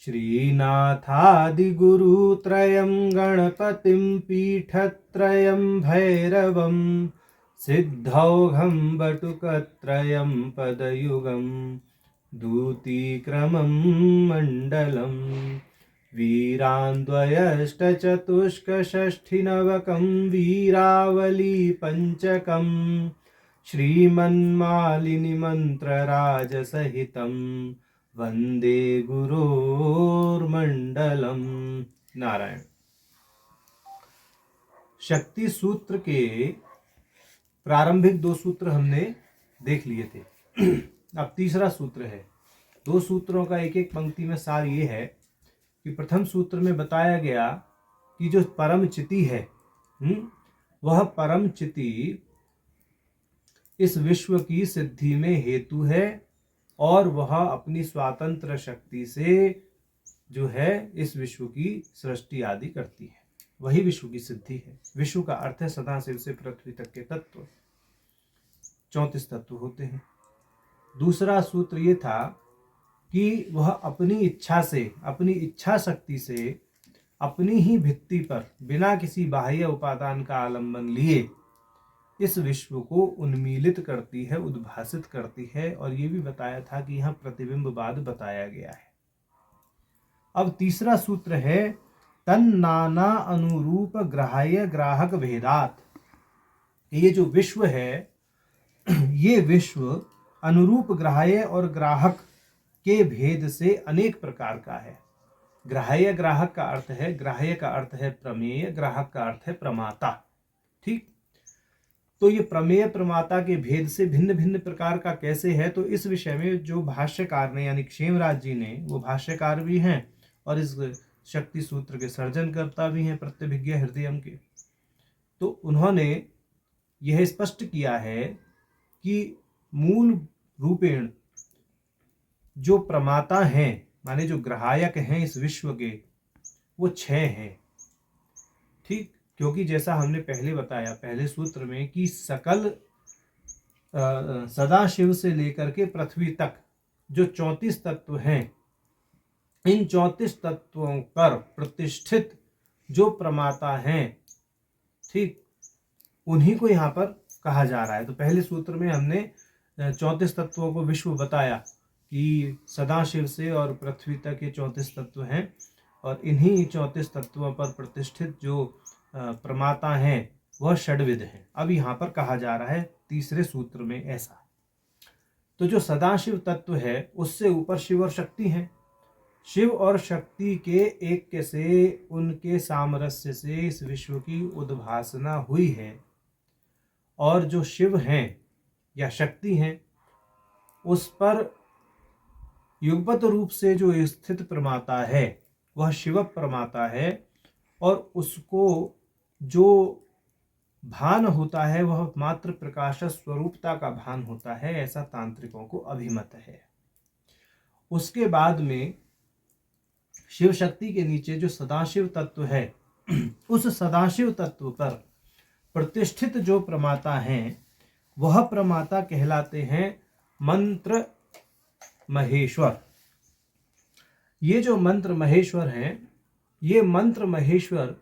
श्रीनाथादिगुरुत्रयं गणपतिं पीठत्रयं भैरवं सिद्धौघं बटुकत्रयं पदयुगं दूतीक्रमं मण्डलं वीरान्द्वयष्टचतुष्कषष्ठिनवकं वीरावलीपञ्चकं श्रीमन्मालिनीमन्त्रराजसहितं वंदे गुरोर्मंडलम। नारायण। शक्ति सूत्र के प्रारंभिक 2 सूत्र हमने देख लिए थे। अब तीसरा सूत्र है। 2 सूत्रों का एक एक पंक्ति में सार ये है कि प्रथम सूत्र में बताया गया कि जो परम चिति है वह परम चिति इस विश्व की सिद्धि में हेतु है और वह अपनी स्वातंत्र शक्ति से जो है इस विश्व की सृष्टि आदि करती है। वही विश्व की सिद्धि है। विश्व का अर्थ है सदाशिव से पृथ्वी तक के तत्व। 34 तत्व होते हैं। दूसरा सूत्र ये था कि वह अपनी इच्छा से, अपनी इच्छा शक्ति से, अपनी ही भित्ति पर बिना किसी बाह्य उपादान का आलंबन लिए इस विश्व को उन्मीलित करती है, उद्भासित करती है। और ये भी बताया था कि यहाँ प्रतिबिंबवाद बताया गया है। अब तीसरा सूत्र है तन नाना अनुरूप ग्राह्य ग्राहक भेदात। ये जो विश्व है ये विश्व अनुरूप ग्राह्य और ग्राहक के भेद से अनेक प्रकार का है। ग्राह्य ग्राहक का अर्थ है, ग्राह्य का अर्थ है प्रमेय, ग्राहक का अर्थ है प्रमाता। ठीक, तो ये प्रमेय प्रमाता के भेद से भिन्न भिन्न प्रकार का कैसे है, तो इस विषय में जो भाष्यकार ने यानी क्षेमराज जी ने, वो भाष्यकार भी हैं और इस शक्ति सूत्र के सर्जनकर्ता भी हैं, प्रत्यभिज्ञ हृदयम के। तो उन्होंने यह स्पष्ट किया है कि मूल रूपेण जो प्रमाता हैं, माने जो ग्राहक हैं इस विश्व के, वो 6 हैं। ठीक, क्योंकि जैसा हमने पहले बताया पहले सूत्र में कि सकल सदाशिव से लेकर के पृथ्वी तक जो 34 तत्व हैं, इन 34 तत्वों पर प्रतिष्ठित जो प्रमाता हैं, ठीक, उन्हीं को यहाँ पर कहा जा रहा है। तो पहले सूत्र में हमने 34 तत्वों को विश्व बताया कि सदाशिव से और पृथ्वी तक ये 34 तत्व हैं और इन्हीं 34 तत्वों पर प्रतिष्ठित जो प्रमाता हैं वह षड्विध हैं। अब यहाँ पर कहा जा रहा है तीसरे सूत्र में ऐसा। तो जो सदाशिव तत्व है उससे ऊपर शिव और शक्ति हैं। शिव और शक्ति के ऐक्य से, उनके सामरस्य से इस विश्व की उद्भासना हुई है। और जो शिव हैं या शक्ति हैं उस पर युगपत रूप से जो स्थित प्रमाता है वह शिव प्रमाता है और उसको जो भान होता है वह मात्र प्रकाश स्वरूपता का भान होता है, ऐसा तांत्रिकों को अभिमत है। उसके बाद में शिव शक्ति के नीचे जो सदाशिव तत्व है उस सदाशिव तत्व पर प्रतिष्ठित जो प्रमाता हैं वह प्रमाता कहलाते हैं मंत्र महेश्वर। ये जो मंत्र महेश्वर हैं, ये मंत्र महेश्वर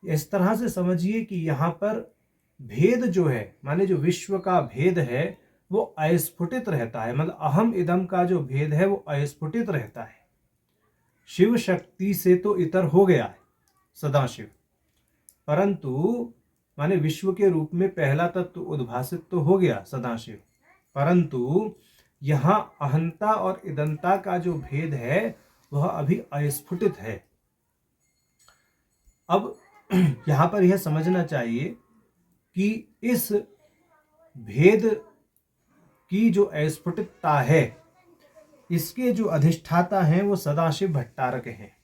इस तरह से समझिए कि यहाँ पर भेद जो है, माने जो विश्व का भेद है वो अस्फुटित रहता है। मतलब अहम इदम का जो भेद है वो अस्फुटित रहता है। शिव शक्ति से तो इतर हो गया है सदाशिव, परंतु माने विश्व के रूप में पहला तत्व उद्भासित तो हो गया सदाशिव, परंतु यहाँ अहंता और इदंता का जो भेद है वह अभी अस्फुटित है। अब यहाँ पर यह समझना चाहिए कि इस भेद की जो अस्फुटितता है इसके जो अधिष्ठाता हैं वो सदाशिव भट्टारक हैं।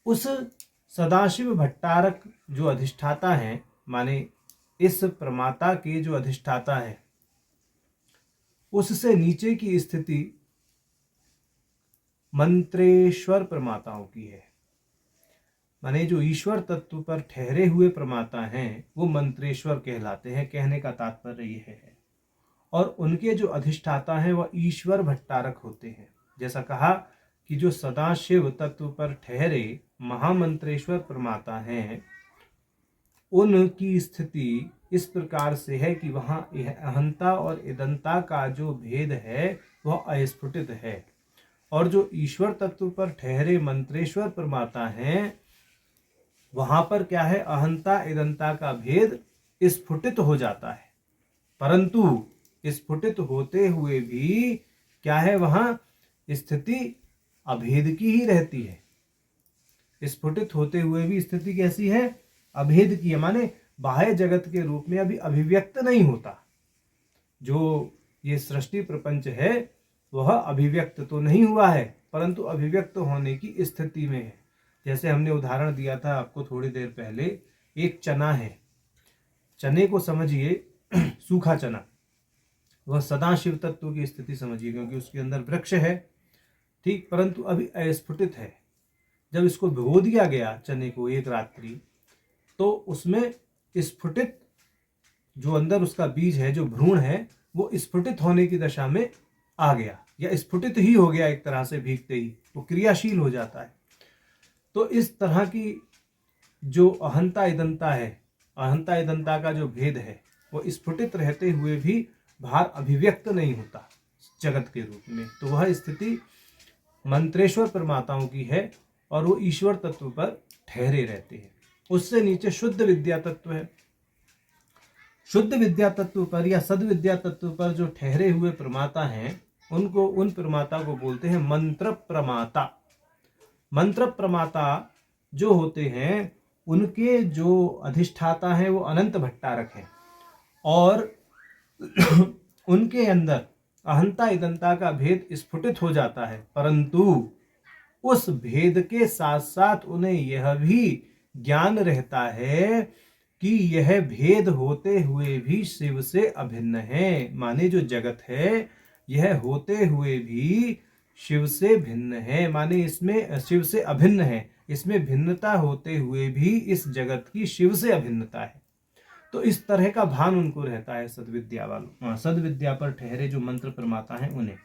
उस सदाशिव भट्टारक जो अधिष्ठाता हैं, माने इस प्रमाता के जो अधिष्ठाता है, उससे नीचे की स्थिति मंत्रेश्वर प्रमाताओं की है। माने जो ईश्वर तत्व पर ठहरे हुए प्रमाता हैं वो मंत्रेश्वर कहलाते हैं। कहने का तात्पर्य यह है। और उनके जो अधिष्ठाता हैं वह ईश्वर भट्टारक होते हैं। जैसा कहा कि जो सदाशिव तत्व पर ठहरे महामंत्रेश्वर प्रमाता हैं, उनकी स्थिति इस प्रकार से है कि वहाँ अहंता और इदंता का जो भेद है वह अस्फुटित है, और जो ईश्वर तत्व पर ठहरे मंत्रेश्वर प्रमाता हैं वहां पर क्या है, अहंता इदंता का भेद स्फुटित हो जाता है, परंतु स्फुटित होते हुए भी क्या है, वहां स्थिति अभेद की ही रहती है। स्फुटित होते हुए भी स्थिति कैसी है, अभेद की है, माने बाह्य जगत के रूप में अभी अभिव्यक्त नहीं होता। जो ये सृष्टि प्रपंच है वह अभिव्यक्त तो नहीं हुआ है, परंतु अभिव्यक्त होने की स्थिति में है। जैसे हमने उदाहरण दिया था आपको थोड़ी देर पहले, एक चना है, चने को समझिए सूखा चना, वह सदा शिव तत्व की स्थिति समझिए, क्योंकि उसके अंदर वृक्ष है, ठीक, परंतु अभी अस्फुटित है। जब इसको भिगो दिया गया चने को एक रात्रि, तो उसमें स्फुटित जो अंदर उसका बीज है, जो भ्रूण है, वो स्फुटित होने की दशा में आ गया, या स्फुटित ही हो गया एक तरह से, भीगते ही वो क्रियाशील हो जाता है। तो इस तरह की जो अहंता इदंता है, अहंता इदंता का जो भेद है, वो स्फुटित रहते हुए भी बाहर अभिव्यक्त नहीं होता जगत के रूप में, तो वह स्थिति मंत्रेश्वर परमाताओं की है, और वो ईश्वर तत्व पर ठहरे रहते हैं। उससे नीचे शुद्ध विद्या तत्व है। शुद्ध विद्या तत्व पर या सद विद्या तत्व पर जो ठहरे हुए प्रमाता हैं, उनको, उन प्रमाता को बोलते हैं मंत्र प्रमाता। मंत्र प्रमाता जो होते हैं, उनके जो अधिष्ठाता हैं वो अनंत भट्टारक हैं, और उनके अंदर अहंता इदंता का भेद स्फुटित हो जाता है, परंतु उस भेद के साथ साथ उन्हें यह भी ज्ञान रहता है कि यह भेद होते हुए भी शिव से अभिन्न है। माने जो जगत है यह होते हुए भी शिव से भिन्न है, माने इसमें शिव से अभिन्न है, इसमें भिन्नता होते हुए भी इस जगत की शिव से अभिन्नता है। तो इस तरह का भान उनको रहता है सद्विद्या वालों, सद्विद्या पर ठहरे जो मंत्र प्रमाता हैं उन्हें।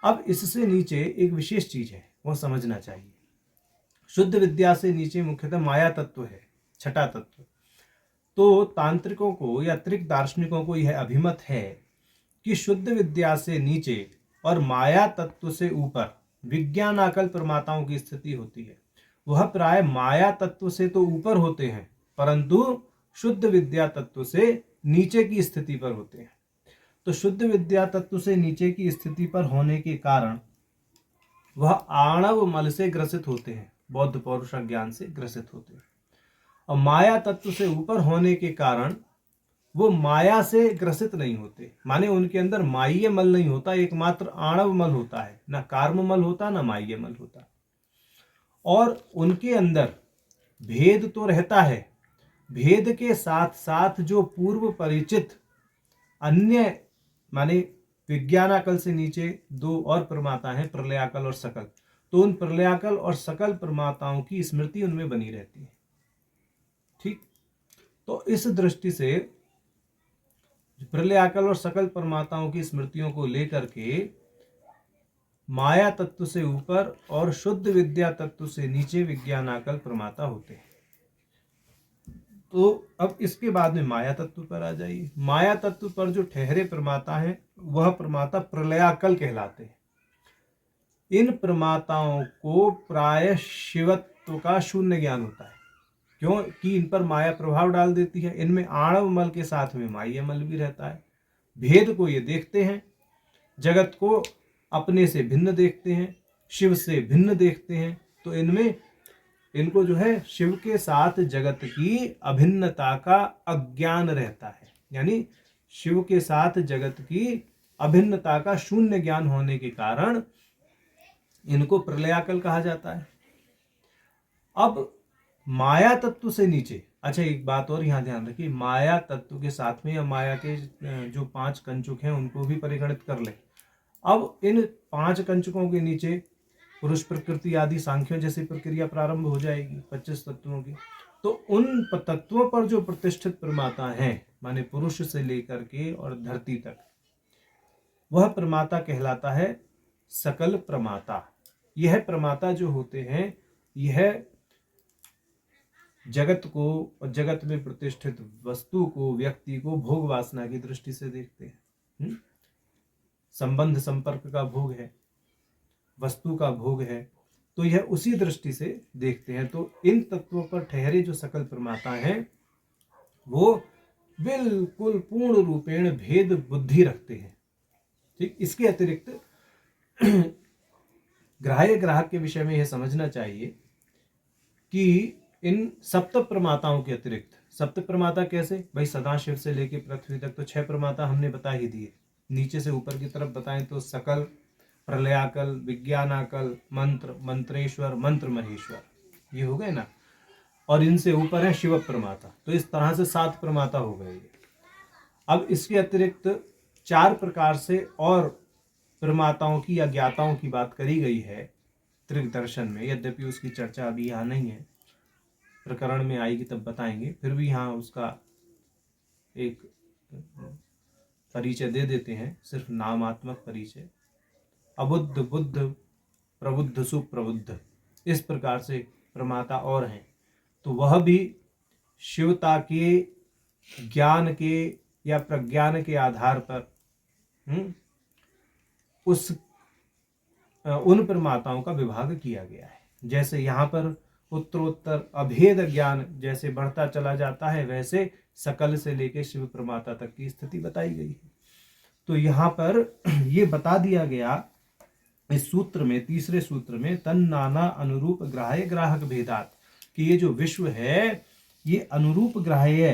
अब इससे नीचे एक विशेष चीज है, वह समझना चाहिए। शुद्ध विद्या से नीचे मुख्यतः माया तत्व है, छठा तत्व। तो तांत्रिकों को या त्रिक दार्शनिकों को यह अभिमत है कि शुद्ध विद्या से नीचे और माया तत्व से ऊपर विज्ञानाकल प्रमाताओं की स्थिति होती है। वह प्राय माया तत्व से तो ऊपर होते हैं, परंतु शुद्ध विद्या तत्व से नीचे की स्थिति पर होते हैं। तो शुद्ध विद्या तत्व से नीचे की स्थिति पर होने के कारण वह आणव मल से ग्रसित होते हैं, बौद्ध पौरुष ज्ञान से ग्रसित होते हैं। और माया तत्व से ऊपर होने के कारण वो माया से ग्रसित नहीं होते, माने उनके अंदर माह्य मल नहीं होता, एकमात्र आणव मल होता है, ना कार्म मल होता ना माह्य मल होता। और उनके अंदर भेद तो रहता है, भेद के साथ साथ जो पूर्व परिचित अन्य, माने विज्ञानाकल से नीचे दो और प्रमाता हैं, प्रलयाकल और सकल, तो उन प्रलयाकल और सकल प्रमाताओं की स्मृति उनमें बनी रहती है, ठीक। तो इस दृष्टि से प्रलयाकल और सकल प्रमाताओं की स्मृतियों को लेकर के माया तत्व से ऊपर और शुद्ध विद्या तत्व से नीचे विज्ञानाकल प्रमाता होते हैं। तो अब इसके बाद में माया तत्व पर आ जाइए। माया तत्व पर जो ठहरे प्रमाता हैं वह प्रमाता प्रलयाकल कहलाते हैं। इन प्रमाताओं को प्राय शिवत्व का शून्य ज्ञान होता है, क्योंकि इन पर माया प्रभाव डाल देती है। इनमें आणव मल के साथ में माह्य मल भी रहता है। भेद को ये देखते हैं, जगत को अपने से भिन्न देखते हैं, शिव से भिन्न देखते हैं। तो इनमें इनको जो है शिव के साथ जगत की अभिन्नता का अज्ञान रहता है, यानी शिव के साथ जगत की अभिन्नता का शून्य ज्ञान होने के कारण इनको प्रलयाकल कहा जाता है। अब माया तत्व से नीचे, अच्छा एक बात और यहाँ ध्यान रखिए, माया तत्व के साथ में या माया के जो 5 कंचुक हैं उनको भी परिगणित कर ले। अब इन 5 कंचुकों के नीचे पुरुष प्रकृति आदि सांख्यों जैसी प्रक्रिया प्रारंभ हो जाएगी 25 तत्वों की। तो उन तत्वों पर जो प्रतिष्ठित प्रमाता हैं, माने पुरुष से लेकर के और धरती तक, वह प्रमाता कहलाता है सकल प्रमाता। यह प्रमाता जो होते हैं, यह जगत को और जगत में प्रतिष्ठित वस्तु को, व्यक्ति को भोग वासना की दृष्टि से देखते हैं। संबंध संपर्क का भोग है, वस्तु का भोग है, तो यह उसी दृष्टि से देखते हैं। तो इन तत्वों पर ठहरे जो सकल प्रमाता हैं वो बिल्कुल पूर्ण रूपेण भेद बुद्धि रखते हैं। ठीक, इसके अतिरिक्त ग्राह्य ग्राहक के विषय में यह समझना चाहिए कि इन सप्त प्रमाताओं के अतिरिक्त, सप्त प्रमाता कैसे भाई, सदाशिव से लेके पृथ्वी तक तो 6 प्रमाता हमने बता ही दिए। नीचे से ऊपर की तरफ बताएं तो सकल, प्रलयाकल, विज्ञानाकल, मंत्र, मंत्रेश्वर, मंत्र महेश्वर, ये हो गए ना। और इनसे ऊपर है शिव प्रमाता। तो इस तरह से 7 प्रमाता हो गए। अब इसके अतिरिक्त 4 प्रकार से और प्रमाताओं की या ज्ञाताओं की बात करी गई है त्रिक दर्शन में, यद्यपि उसकी चर्चा अभी यहाँ नहीं है, प्रकरण में आएगी तब बताएंगे। फिर भी यहाँ उसका एक परिचय दे देते हैं, सिर्फ नामात्मक परिचय। अबुद्ध, बुद्ध, प्रबुद्ध, सुप्रबुद्ध, इस प्रकार से प्रमाता और हैं। तो वह भी शिवता के, ज्ञान के या प्रज्ञान के आधार पर उन प्रमाताओं का विभाग किया गया है। जैसे यहाँ पर उत्तरोत्तर अभेद ज्ञान जैसे बढ़ता चला जाता है, वैसे सकल से लेकर शिव प्रमाता तक की स्थिति बताई गई है। तो यहाँ पर ये बता दिया गया इस सूत्र में, तीसरे सूत्र में, तन नाना अनुरूप ग्राह्य ग्राहक भेदात, कि ये जो विश्व है ये अनुरूप ग्राह्य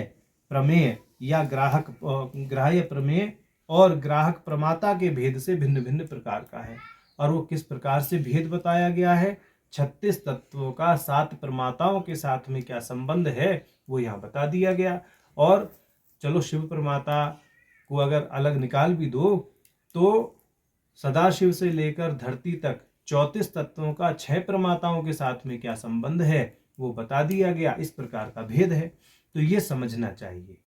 प्रमेय या ग्राह्य प्रमेय और ग्राहक प्रमाता के भेद से भिन्न भिन्न प्रकार का है। और वो किस प्रकार से भेद बताया गया है, 36 तत्वों का 7 प्रमाताओं के साथ में क्या संबंध है वो यहाँ बता दिया गया। और चलो शिव प्रमाता को अगर अलग निकाल भी दो तो सदाशिव से लेकर धरती तक 34 तत्वों का 6 प्रमाताओं के साथ में क्या संबंध है वो बता दिया गया। इस प्रकार का भेद है, तो ये समझना चाहिए।